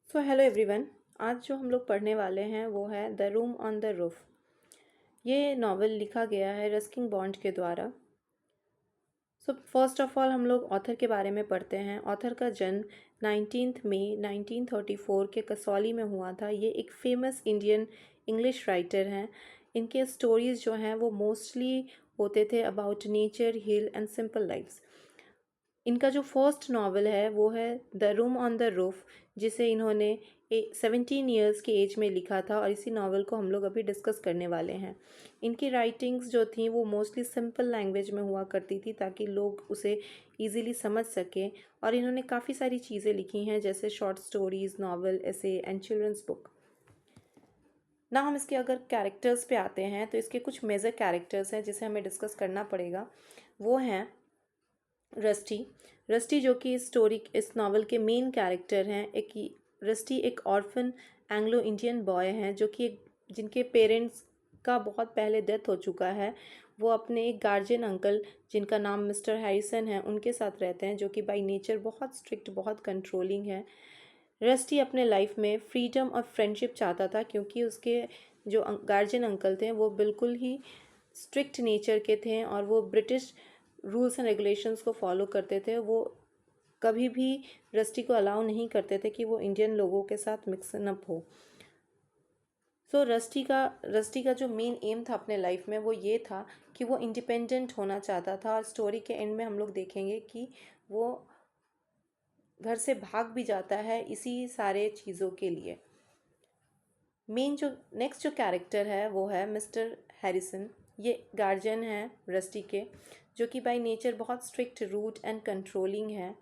So hello everyone. आज जो हम लोग पढ़ने वाले हैं वो है the room on the roof. ये नॉवल लिखा गया है रस्किन बॉन्ड के द्वारा। सो फर्स्ट ऑफ ऑल हम लोग ऑथर के बारे में पढ़ते हैं। ऑथर का जन्म 19 मई 1934 के कसौली में हुआ था। ये एक फेमस इंडियन इंग्लिश राइटर हैं। इनके स्टोरीज़ जो हैं वो मोस्टली होते थे about nature, hill and simple lifes. इनका जो फर्स्ट नावल है वो है the room on the roof, जिसे इन्होंने 17 ईयर्स की एज में लिखा था और इसी नावल को हम लोग अभी डिस्कस करने वाले हैं। इनकी राइटिंग्स जो थी वो मोस्टली सिंपल लैंग्वेज में हुआ करती थी ताकि लोग उसे इजीली समझ सकें। और इन्होंने काफ़ी सारी चीज़ें लिखी हैं जैसे शॉर्ट स्टोरीज़, नावल, ऐसे एंड चिल्ड्रंस बुक। ना हम इसके अगर कैरेक्टर्स पे आते हैं तो इसके कुछ मेजर कैरेक्टर्स हैं जिसे हमें डिस्कस करना पड़ेगा। वो हैं रस्टी। रस्टी जो कि इस नावल के मेन कैरेक्टर हैं। रस्टी एक ऑर्फन एंग्लो इंडियन बॉय हैं जो कि जिनके पेरेंट्स का बहुत पहले डेथ हो चुका है। वो अपने एक गार्जियन अंकल जिनका नाम मिस्टर हैरिसन है उनके साथ रहते हैं, जो कि बाय नेचर बहुत स्ट्रिक्ट, बहुत कंट्रोलिंग है। रस्टी अपने लाइफ में फ्रीडम और फ्रेंडशिप चाहता था क्योंकि उसके जो गार्जियन अंकल थे वो बिल्कुल ही स्ट्रिक्ट नेचर के थे और वो ब्रिटिश रूल्स एंड रेगुलेशंस को फॉलो करते थे। वो कभी भी रस्टी को अलाउ नहीं करते थे कि वो इंडियन लोगों के साथ मिक्सन अप हो। सो रस्टी का जो मेन एम था अपने लाइफ में वो ये था कि वो इंडिपेंडेंट होना चाहता था। और स्टोरी के एंड में हम लोग देखेंगे कि वो घर से भाग भी जाता है इसी सारे चीज़ों के लिए। मेन जो नेक्स्ट जो कैरेक्टर है वो है मिस्टर हैरिसन। ये गार्जियन हैं रस्टी के, जो कि बाय नेचर बहुत स्ट्रिक्ट, रूड एंड कंट्रोलिंग है।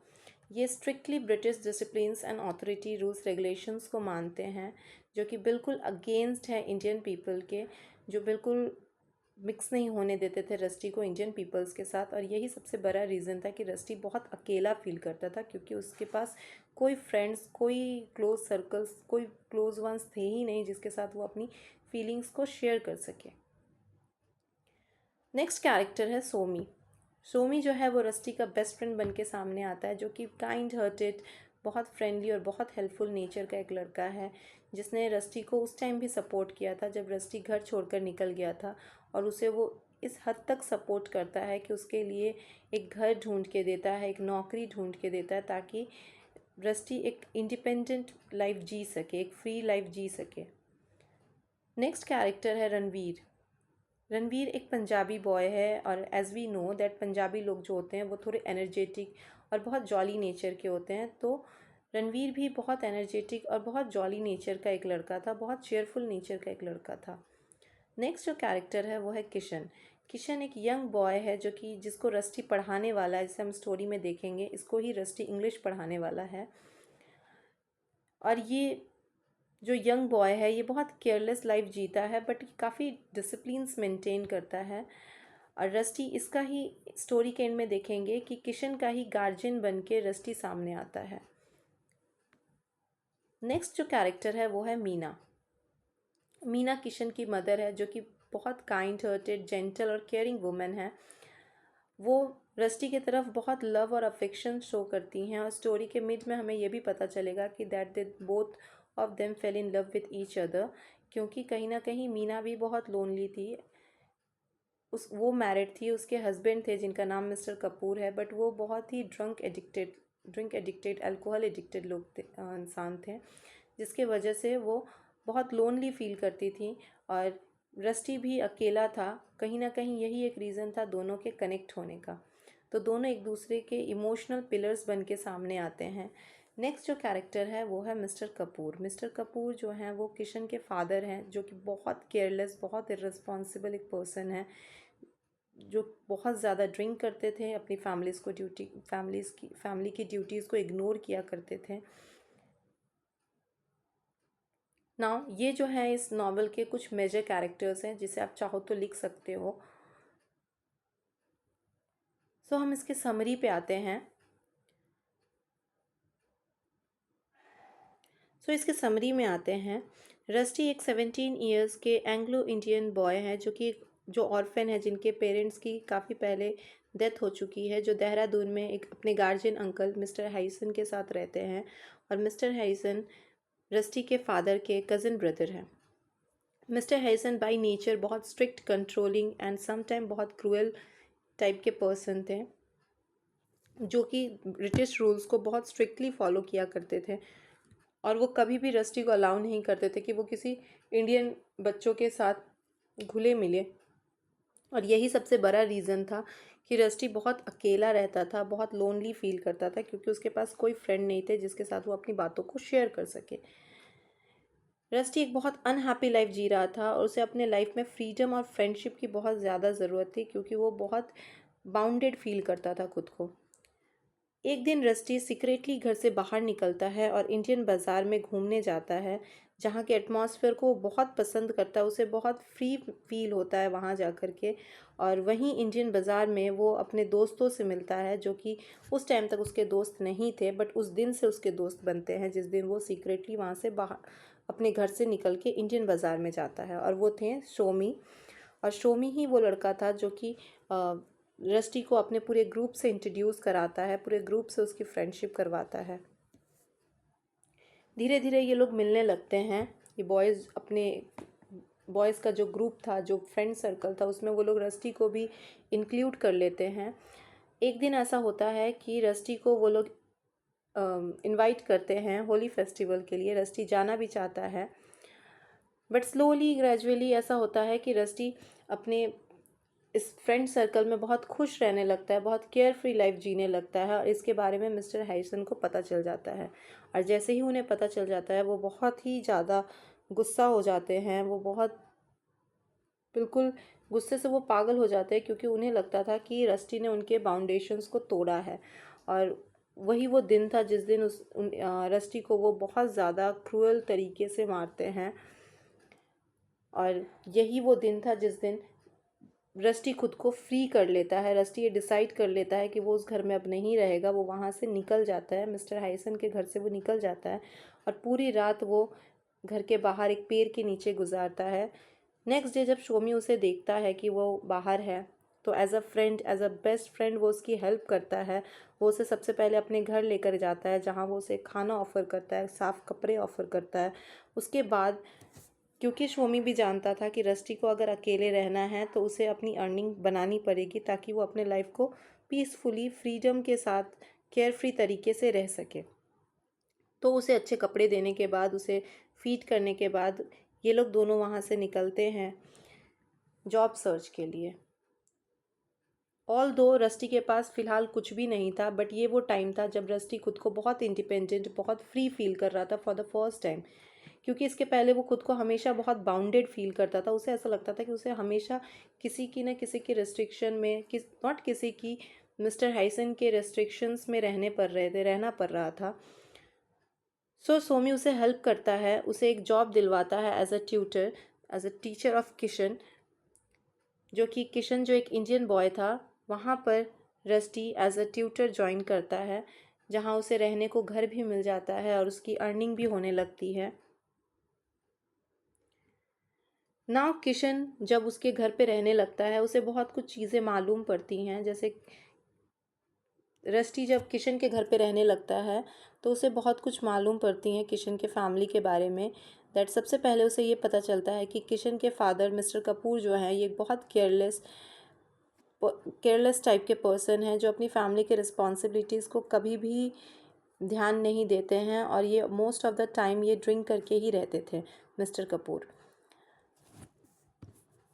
ये strictly British disciplines and authority rules regulations को मानते हैं, जो कि बिल्कुल अगेंस्ट है इंडियन पीपल के, जो बिल्कुल मिक्स नहीं होने देते थे रस्टी को इंडियन पीपल्स के साथ। और यही सबसे बड़ा रीज़न था कि रस्टी बहुत अकेला फील करता था क्योंकि उसके पास कोई फ्रेंड्स, कोई क्लोज सर्कल्स, कोई क्लोज वंस थे ही नहीं जिसके साथ वो अपनी फीलिंग्स को शेयर कर सके। नेक्स्ट कैरेक्टर है सोमी। सोमी जो है वो रस्टी का बेस्ट फ्रेंड बन के सामने आता है, जो कि काइंड हार्टेड, बहुत फ्रेंडली और बहुत हेल्पफुल नेचर का एक लड़का है, जिसने रस्टी को उस टाइम भी सपोर्ट किया था जब रस्टी घर छोड़कर निकल गया था। और उसे वो इस हद तक सपोर्ट करता है कि उसके लिए एक घर ढूंढ के देता है, एक नौकरी ढूंढ के देता है, ताकि रस्टी एक इंडिपेंडेंट लाइफ जी सके, एक फ्री लाइफ जी सके। नेक्स्ट कैरेक्टर है रणवीर। रणवीर एक पंजाबी बॉय है और as we know that Punjabi लोग जो होते हैं वो थोड़े एनर्जेटिक और बहुत जॉली नेचर के होते हैं। तो रणवीर भी बहुत एनर्जेटिक और बहुत जॉली नेचर का एक लड़का था, बहुत चेयरफुल नेचर का एक लड़का था। नेक्स्ट जो कैरेक्टर है वो है किशन। किशन एक यंग बॉय है जो कि जिसको रस्टी पढ़ाने वाला है, जिसे हम स्टोरी में देखेंगे। इसको ही रस्टी इंग्लिश पढ़ाने वाला है। और ये जो यंग बॉय है ये बहुत केयरलेस लाइफ जीता है, बट काफ़ी डिसिप्लिन्स मेंटेन करता है। और रस्टी इसका ही स्टोरी के एंड में देखेंगे कि किशन का ही गार्जियन बन के रस्टी सामने आता है। नेक्स्ट जो कैरेक्टर है वो है मीना। मीना किशन की मदर है, जो कि बहुत काइंड हार्टेड, जेंटल और केयरिंग वुमेन है। वो रस्टी की तरफ बहुत लव और अफेक्शन शो करती हैं। और स्टोरी के मिड में हमें यह भी पता चलेगा कि that they both of them fail in love with each other, क्योंकि कहीं ना कहीं मीना भी बहुत लोनली थी। वो मैरिड थी, उसके हस्बैंड थे जिनका नाम मिस्टर कपूर है, बट वो बहुत ही ड्रिंक एडिक्टेड, अल्कोहल एडिक्टेड लोग थे, इंसान थे, जिसके वजह से वो बहुत लोनली फील करती थी। और रस्टी भी अकेला था। कहीं ना कहीं यही एक रीज़न था दोनों के कनेक्ट होने का। तो दोनों एक दूसरे के इमोशनल पिलर्स बन के सामने आते हैं। नेक्स्ट जो कैरेक्टर है वो है मिस्टर कपूर। मिस्टर कपूर जो हैं वो किशन के फादर हैं, जो कि बहुत केयरलेस, बहुत इर्रेस्पॉन्सिबल एक पर्सन है, जो बहुत ज़्यादा ड्रिंक करते थे, अपनी फैमिली की ड्यूटीज़ को इग्नोर किया करते थे। नाउ ये जो है इस नॉवल के कुछ मेजर कैरेक्टर्स हैं जिसे आप चाहो तो लिख सकते हो। सो हम इसके समरी पे आते हैं। इसके समरी में आते हैं। रस्टी एक 17 ईयर्स के एंग्लो इंडियन बॉय है, जो ऑर्फन है, जिनके पेरेंट्स की काफ़ी पहले डेथ हो चुकी है, जो देहरादून में एक अपने गार्जियन अंकल मिस्टर हैरिसन के साथ रहते हैं। और मिस्टर हैरिसन रस्टी के फादर के कज़न ब्रदर हैं। मिस्टर हैरिसन बाय नेचर बहुत स्ट्रिक्ट, कंट्रोलिंग एंड समटाइम बहुत क्रूअल टाइप के पर्सन थे, जो कि ब्रिटिश रूल्स को बहुत स्ट्रिक्टली फॉलो किया करते थे। और वो कभी भी रस्टी को अलाउ नहीं करते थे कि वो किसी इंडियन बच्चों के साथ घुले मिले। और यही सबसे बड़ा रीज़न था कि रस्टी बहुत अकेला रहता था, बहुत लोनली फील करता था, क्योंकि उसके पास कोई फ्रेंड नहीं थे जिसके साथ वो अपनी बातों को शेयर कर सके। रस्टी एक बहुत अनहैप्पी लाइफ जी रहा था और उसे अपने लाइफ में फ्रीडम और फ्रेंडशिप की बहुत ज़्यादा ज़रूरत थी, क्योंकि वो बहुत बाउंडेड फील करता था खुद को। एक दिन रस्टी सीक्रेटली घर से बाहर निकलता है और इंडियन बाज़ार में घूमने जाता है, जहाँ के एटमॉस्फेयर को वो बहुत पसंद करता है। उसे बहुत फ्री फील होता है वहाँ जा कर के। और वहीं इंडियन बाज़ार में वो अपने दोस्तों से मिलता है, जो कि उस टाइम तक उसके दोस्त नहीं थे, बट उस दिन से उसके दोस्त बनते हैं, जिस दिन वो सीक्रेटली वहाँ से बाहर अपने घर से निकल के इंडियन बाज़ार में जाता है। और वो थे शोमी। और शोमी ही वो लड़का था जो कि रस्टी को अपने पूरे ग्रुप से इंट्रोड्यूस कराता है, पूरे ग्रुप से उसकी फ्रेंडशिप करवाता है। धीरे धीरे ये लोग मिलने लगते हैं। ये बॉयज़ अपने बॉयज़ का जो ग्रुप था, जो फ्रेंड सर्कल था, उसमें वो लोग रस्टी को भी इंक्लूड कर लेते हैं। एक दिन ऐसा होता है कि रस्टी को वो लोग इनवाइट करते हैं होली फेस्टिवल के लिए। रस्टी जाना भी चाहता है, बट स्लोली ग्रेजुअली ऐसा होता है कि रस्टी अपने इस फ्रेंड सर्कल में बहुत खुश रहने लगता है, बहुत केयर फ्री लाइफ जीने लगता है। और इसके बारे में मिस्टर हैरिसन को पता चल जाता है। और जैसे ही उन्हें पता चल जाता है, वो बहुत ही ज़्यादा गुस्सा हो जाते हैं। वो बहुत बिल्कुल गुस्से से वो पागल हो जाते हैं, क्योंकि उन्हें लगता था कि रस्टी ने उनके बाउंडेशंस को तोड़ा है। और वही वो दिन था जिस दिन रस्टी को वो बहुत ज़्यादा क्रूअल तरीके से मारते हैं। और यही वो दिन था जिस दिन रस्टी खुद को फ्री कर लेता है। रस्टी ये डिसाइड कर लेता है कि वो उस घर में अब नहीं रहेगा। वो वहाँ से निकल जाता है, मिस्टर हैरिसन के घर से वो निकल जाता है। और पूरी रात वो घर के बाहर एक पेड़ के नीचे गुजारता है। नेक्स्ट डे जब शोमी उसे देखता है कि वो बाहर है, तो as a friend, as a best friend वो उसकी हेल्प करता है। वो उसे सबसे पहले अपने घर लेकर जाता है, जहाँ वो उसे खाना ऑफ़र करता है, साफ़ कपड़े ऑफ़र करता है। उसके बाद, क्योंकि शोमी भी जानता था कि रस्टी को अगर अकेले रहना है तो उसे अपनी अर्निंग बनानी पड़ेगी, ताकि वो अपने लाइफ को पीसफुली, फ्रीडम के साथ, केयर फ्री तरीके से रह सके। तो उसे अच्छे कपड़े देने के बाद, उसे फीड करने के बाद, ये लोग दोनों वहाँ से निकलते हैं जॉब सर्च के लिए। ऑल दो रस्टी के पास फ़िलहाल कुछ भी नहीं था, बट ये वो टाइम था जब रस्टी खुद को बहुत इंडिपेंडेंट, बहुत फ्री फील कर रहा था फॉर द फर्स्ट टाइम। क्योंकि इसके पहले वो खुद को हमेशा बहुत बाउंडेड फील करता था। उसे ऐसा लगता था कि उसे हमेशा किसी की न किसी की रिस्ट्रिक्शन में, नॉट किसी की, मिस्टर हैरिसन के रिस्ट्रिक्शंस में रहना पड़ रहा था। सो सोमी उसे हेल्प करता है, उसे एक जॉब दिलवाता है as a tutor, as a teacher of Kishan, जो कि किशन जो एक इंडियन बॉय था, वहाँ पर Rusty as a tutor join करता है, जहाँ उसे रहने को घर भी मिल जाता है और उसकी अर्निंग भी होने लगती है। नाउ किशन जब उसके घर पे रहने लगता है, उसे बहुत कुछ चीज़ें मालूम पड़ती हैं। जैसे रस्टी जब किशन के घर पे रहने लगता है, तो उसे बहुत कुछ मालूम पड़ती हैं किशन के फैमिली के बारे में। दैट सबसे पहले उसे ये पता चलता है कि किशन के फादर मिस्टर कपूर जो हैं, ये बहुत केयरलेस टाइप के पर्सन हैं, जो अपनी फैमिली के रिस्पॉन्सिबिलिटीज़ को कभी भी ध्यान नहीं देते हैं। और ये मोस्ट ऑफ द टाइम ये ड्रिंक करके ही रहते थे, मिस्टर कपूर।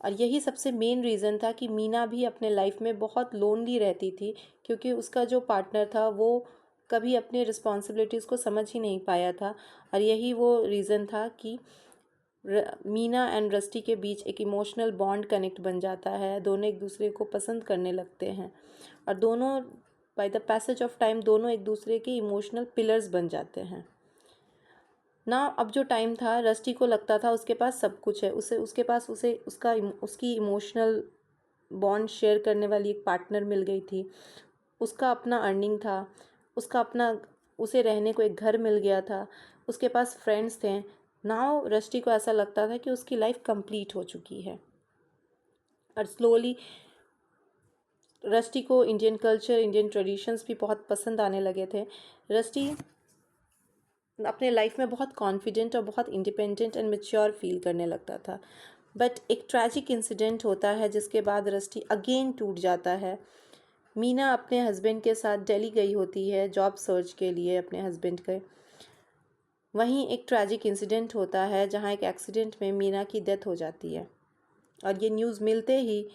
और यही सबसे मेन रीज़न था कि मीना भी अपने लाइफ में बहुत लोनली रहती थी, क्योंकि उसका जो पार्टनर था वो कभी अपने रिस्पॉन्सिबिलिटीज़ को समझ ही नहीं पाया था। और यही वो रीज़न था कि मीना एंड रस्टी के बीच एक इमोशनल बॉन्ड कनेक्ट बन जाता है। दोनों एक दूसरे को पसंद करने लगते हैं, और दोनों by the passage of time दोनों एक दूसरे के इमोशनल पिलर्स बन जाते हैं ना। अब जो टाइम था, रस्टी को लगता था उसके पास सब कुछ है। उसे उसके पास उसे उसका उसकी इमोशनल बॉन्ड शेयर करने वाली एक पार्टनर मिल गई थी। उसका अपना अर्निंग था, उसका अपना, उसे रहने को एक घर मिल गया था, उसके पास फ्रेंड्स थे। नाउ रस्टी को ऐसा लगता था कि उसकी लाइफ कंप्लीट हो चुकी है। और स्लोली रस्टी को इंडियन कल्चर, इंडियन ट्रेडिशंस भी बहुत पसंद आने लगे थे। रस्टी अपने लाइफ में बहुत कॉन्फिडेंट और बहुत इंडिपेंडेंट एंड मैच्योर फील करने लगता था। बट एक ट्रैजिक इंसिडेंट होता है जिसके बाद रस्टी अगेन टूट जाता है। मीना अपने हस्बैंड के साथ दिल्ली गई होती है जॉब सर्च के लिए अपने हस्बैंड के। वहीं एक ट्रैजिक इंसिडेंट होता है जहां एक एक्सीडेंट में मीना की डेथ हो जाती है। और ये न्यूज़ मिलते ही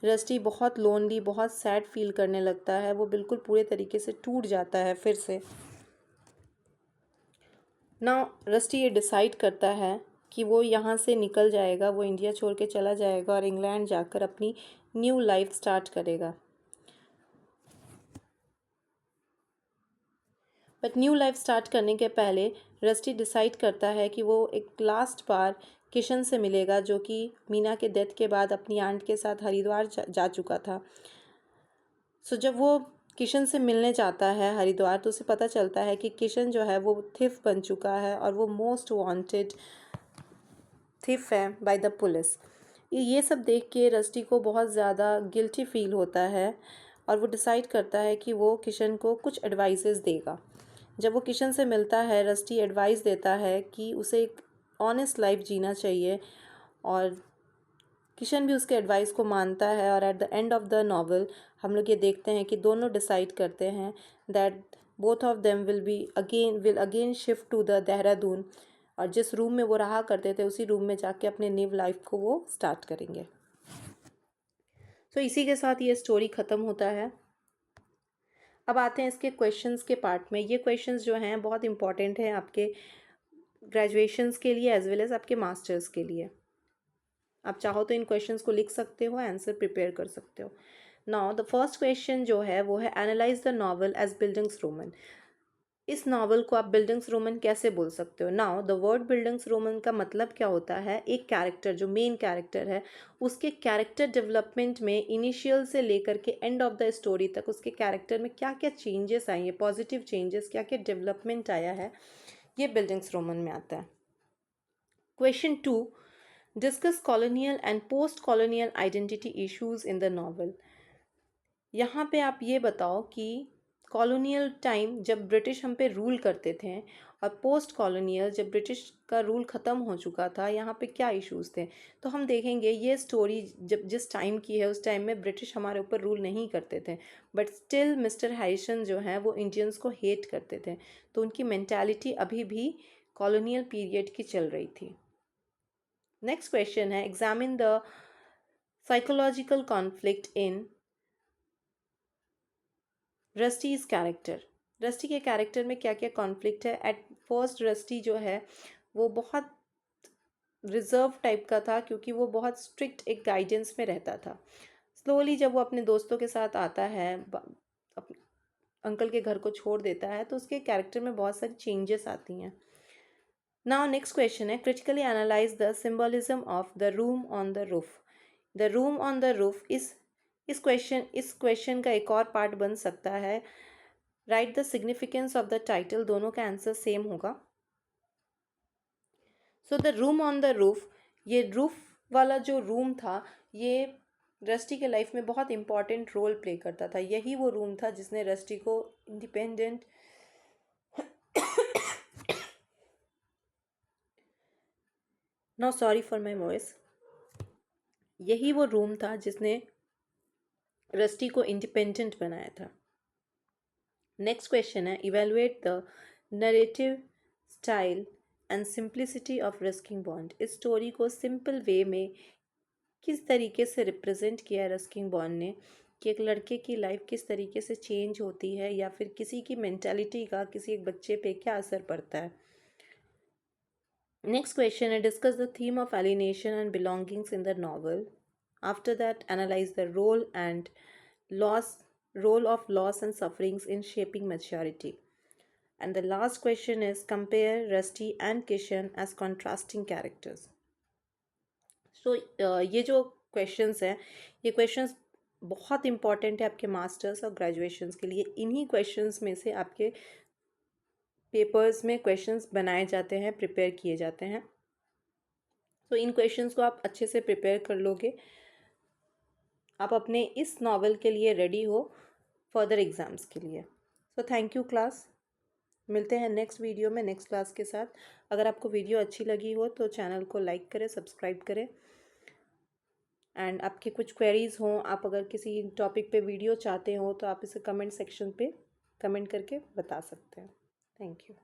रस्टी बहुत लोनली, बहुत सैड फील करने लगता है। वो बिल्कुल पूरे तरीके से टूट जाता है फिर से। ना रस्टी ये डिसाइड करता है कि वो यहाँ से निकल जाएगा, वो इंडिया छोड़ के चला जाएगा और इंग्लैंड जाकर अपनी न्यू लाइफ स्टार्ट करेगा। बट न्यू लाइफ स्टार्ट करने के पहले रस्टी डिसाइड करता है कि वो एक लास्ट बार किशन से मिलेगा, जो कि मीना के डेथ के बाद अपनी आंट के साथ हरिद्वार जा चुका था। सो जब वो किशन से मिलने जाता है हरिद्वार, तो उसे पता चलता है कि किशन जो है वो थिफ बन चुका है और वो मोस्ट वांटेड थिफ है बाय द पुलिस। ये सब देख के रस्टी को बहुत ज़्यादा गिल्टी फील होता है और वो डिसाइड करता है कि वो किशन को कुछ एडवाइसेस देगा। जब वो किशन से मिलता है, रस्टी एडवाइस देता है कि उसे एक ऑनेस्ट लाइफ जीना चाहिए और किशन भी उसके एडवाइस को मानता है। और at the end of the novel हम लोग ये देखते हैं कि दोनों डिसाइड करते हैं that both of them will again shift to the Dehradun, और जिस रूम में वो रहा करते थे उसी रूम में जाके अपने न्यू लाइफ को वो स्टार्ट करेंगे। तो इसी के साथ ये स्टोरी ख़त्म होता है। अब आते हैं इसके क्वेश्चंस के पार्ट में। ये क्वेश्चंस जो हैं बहुत इंपॉर्टेंट हैं आपके ग्रेजुएशंस के लिए एज वेल एज आपके मास्टर्स के लिए। आप चाहो तो इन क्वेश्चंस को लिख सकते हो, आंसर प्रिपेयर कर सकते हो। नाउ द फर्स्ट क्वेश्चन जो है वो है analyse the novel as bildungsroman. इस नावल को आप बिल्डिंग्स रोमन कैसे बोल सकते हो? Now the word bildungsroman का मतलब क्या होता है? एक कैरेक्टर जो मेन कैरेक्टर है उसके कैरेक्टर डेवलपमेंट में इनिशियल से लेकर के एंड ऑफ द स्टोरी तक उसके कैरेक्टर में क्या क्या चेंजेस आए हैं, पॉजिटिव चेंजेस, क्या क्या डेवलपमेंट आया है, ये बिल्डिंग्स रोमन में आता है। Question 2, discuss colonial and post colonial identity issues in the novel. यहाँ पे आप ये बताओ कि कॉलोनियल टाइम जब ब्रिटिश हम पे रूल करते थे और पोस्ट कॉलोनियल जब ब्रिटिश का रूल ख़त्म हो चुका था, यहाँ पे क्या इश्यूज थे। तो हम देखेंगे ये स्टोरी जब जिस टाइम की है उस टाइम में ब्रिटिश हमारे ऊपर रूल नहीं करते थे, बट स्टिल मिस्टर हैरिसन जो हैं वो इंडियंस को हेट करते थे। तो उनकी मैंटेलिटी अभी भी कॉलोनियल पीरियड की चल रही थी। नेक्स्ट क्वेश्चन है examine the psychological conflict in Rusty's character. Rusty के कैरेक्टर में क्या क्या कॉन्फ्लिक्ट है? एट फर्स्ट रस्टी जो है वो बहुत रिजर्व टाइप का था क्योंकि वो बहुत स्ट्रिक्ट एक गाइडेंस में रहता था। स्लोली जब वो अपने दोस्तों के साथ आता है, अंकल के घर को छोड़ देता है, तो उसके कैरेक्टर में बहुत सारी चेंजेस आती हैं। नाउ नेक्स्ट क्वेश्चन है critically analyse the symbolism of the room on the roof. The room on the roof इस क्वेश्चन का एक और पार्ट बन सकता है। Right the significance of the title. दोनों का आंसर सेम होगा। So the room on the roof, ये रूफ वाला जो रूम था ये रस्टी के लाइफ में बहुत इंपॉर्टेंट रोल प्ले करता था। यही वो रूम था जिसने रस्टी को independent no sorry for my voice, यही वो रूम था जिसने रस्टी को इंडिपेंडेंट बनाया था। नेक्स्ट क्वेश्चन है evaluate the narrative style and simplicity of Ruskin Bond. इस स्टोरी को सिंपल वे में किस तरीके से रिप्रेजेंट किया है रस्किंग बॉन्ड ने, कि एक लड़के की लाइफ किस तरीके से चेंज होती है या फिर किसी की मेंटालिटी का किसी एक बच्चे पे क्या असर पड़ता है। नेक्स्ट क्वेश्चन है discuss the theme of alienation and belongings in the novel. After that analyse the role of loss and sufferings in shaping maturity. And the last question is compare Rusty and Kishan as contrasting characters. So ये जो questions हैं ये questions बहुत important है आपके masters और graduations के लिए। इन्हीं क्वेश्चंस में से आपके पेपर्स में क्वेश्चंस बनाए जाते हैं, प्रिपेयर किए जाते हैं। तो इन क्वेश्चंस को आप अच्छे से प्रिपेयर कर लोगे, आप अपने इस नॉवल के लिए रेडी हो फर्दर एग्ज़ाम्स के लिए। So thank you class. मिलते हैं नेक्स्ट वीडियो में नेक्स्ट क्लास के साथ। अगर आपको वीडियो अच्छी लगी हो तो चैनल को लाइक करें, सब्सक्राइब करें। एंड आपके कुछ क्वेरीज़ हों, आप अगर किसी टॉपिक पे वीडियो चाहते हो तो आप इसे कमेंट सेक्शन पे कमेंट करके बता सकते हैं। Thank you.